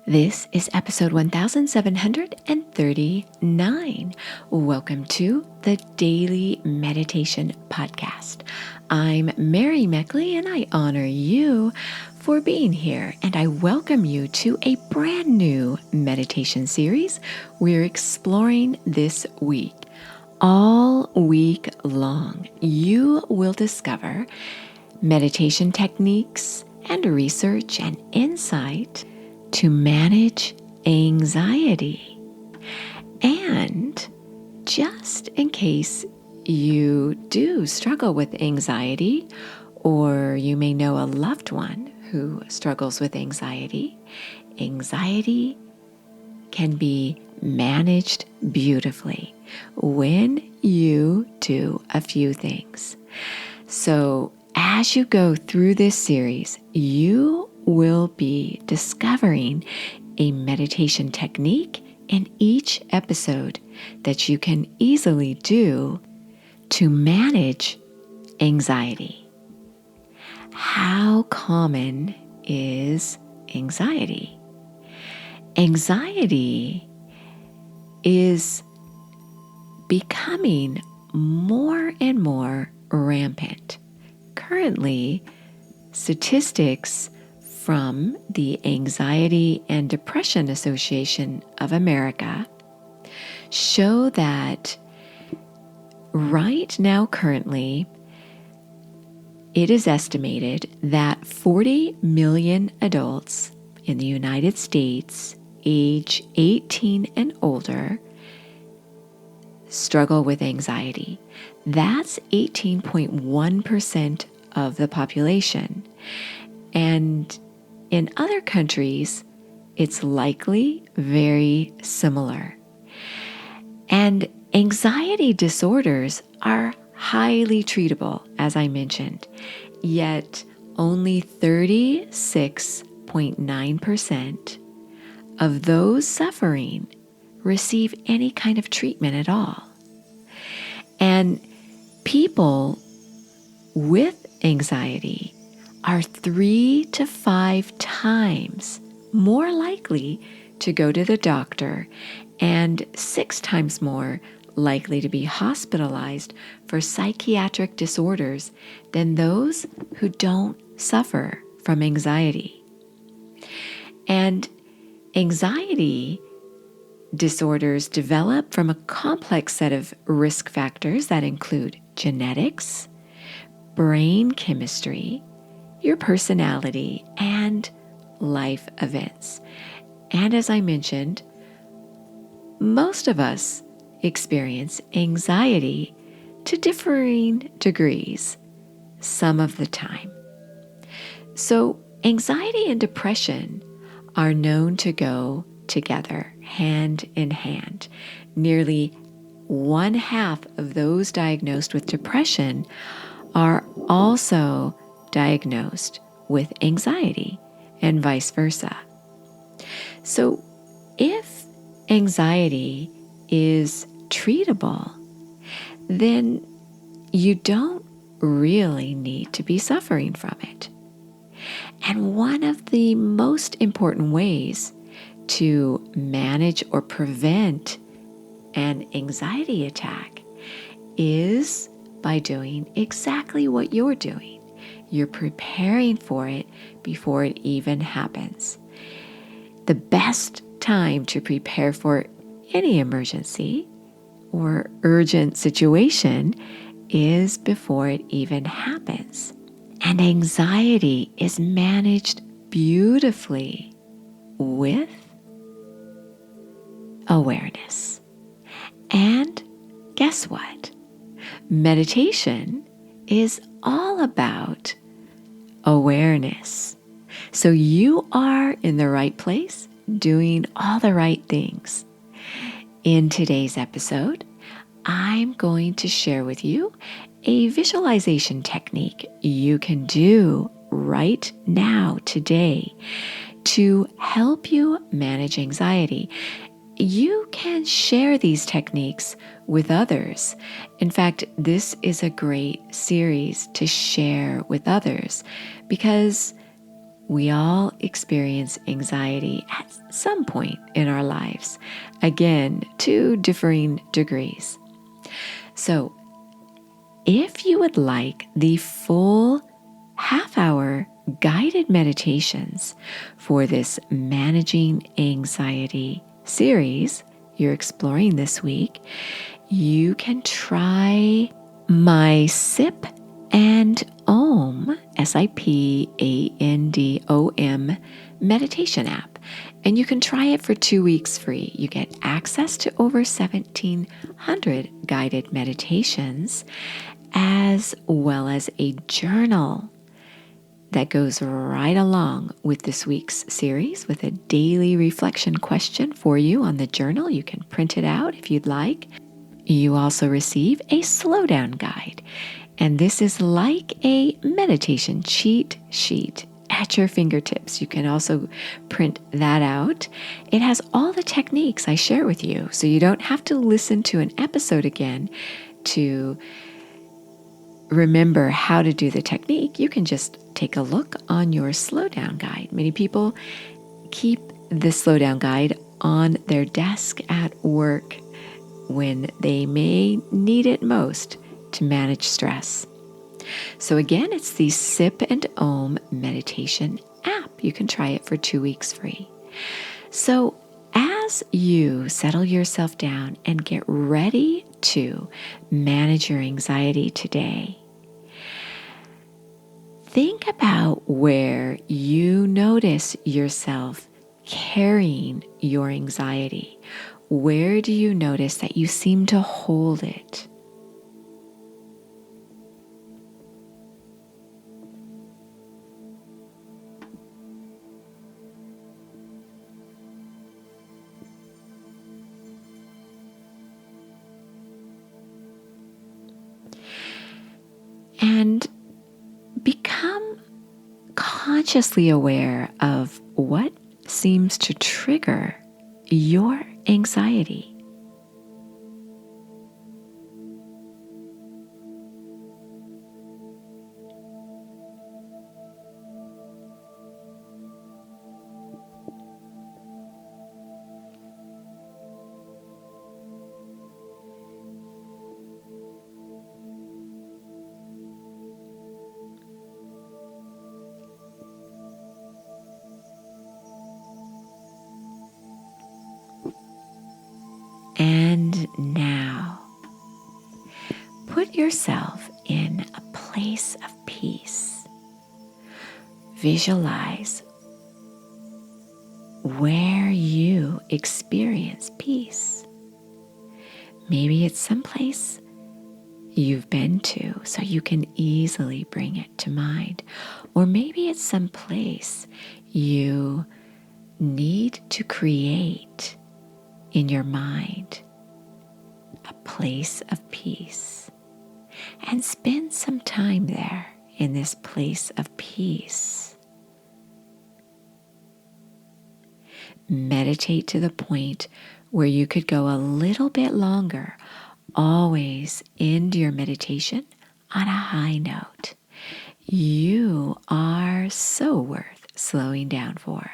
This is episode 1739. Welcome to the Daily Meditation Podcast. I'm Mary Meckley and I honor you for being here, and I welcome you to a brand new meditation series we're exploring this week. All week long, you will discover meditation techniques and research and insight to manage anxiety. And just in case you do struggle with anxiety, or you may know a loved one who struggles with anxiety, anxiety can be managed beautifully when you do a few things. So as you go through this series, you will be discovering a meditation technique in each episode that you can easily do to manage anxiety. How common is anxiety? Anxiety is becoming more and more rampant. Currently, statistics from the Anxiety and Depression Association of America show that right now, currently, it is estimated that 40 million adults in the United States, age 18 and older, struggle with anxiety. That's 18.1% of the population. And in other countries, it's likely very similar. And anxiety disorders are highly treatable, as I mentioned, yet only 36.9% of those suffering receive any kind of treatment at all. And people with anxiety are 3 to 5 times more likely to go to the doctor and 6 times more likely to be hospitalized for psychiatric disorders than those who don't suffer from anxiety. And anxiety disorders develop from a complex set of risk factors that include genetics, brain chemistry, your personality, and life events. And as I mentioned, most of us experience anxiety to differing degrees some of the time. So anxiety and depression are known to go together, hand in hand. Nearly 1/2 of those diagnosed with depression are also diagnosed with anxiety, and vice versa. So if anxiety is treatable, then you don't really need to be suffering from it. And one of the most important ways to manage or prevent an anxiety attack is by doing exactly what you're doing. You're preparing for it before it even happens. The best time to prepare for any emergency or urgent situation is before it even happens. And anxiety is managed beautifully with awareness. And guess what? Meditation is all about awareness. So you are in the right place, doing all the right things. In today's episode, I'm going to share with you a visualization technique you can do right now, today, to help you manage anxiety. You can share these techniques with others. In fact, this is a great series to share with others because We all experience anxiety at some point in our lives, again, to differing degrees. So, if you would like the full half-hour guided meditations for this Managing Anxiety series you're exploring this week, you can try my SIP and OM, SIPANDOM meditation app. And you can try it for 2 weeks free. You get access to over 1,700 guided meditations, as well as a journal that goes right along with this week's series with a daily reflection question for you on the journal. You can print it out if you'd like. You also receive a slowdown guide, and this is like a meditation cheat sheet at your fingertips. You can also print that out. It has all the techniques I share with you, so you don't have to listen to an episode again to remember how to do the technique. You can just take a look on your slowdown guide. Many people keep the slowdown guide on their desk at work when they may need it most to manage stress. So again, it's the SIP and OM meditation app. You can try it for 2 weeks free. So as you settle yourself down and get ready to manage your anxiety today, think about where you notice yourself carrying your anxiety. Where do you notice that you seem to hold it? And become consciously aware of what seems to trigger your anxiety. And now, put yourself in a place of peace. Visualize where you experience peace. Maybe it's someplace you've been to, so you can easily bring it to mind. Or maybe it's someplace you need to create in your mind, a place of peace, and spend some time there in this place of peace. Meditate to the point where you could go a little bit longer. Always end your meditation on a high note. You are so worth slowing down for.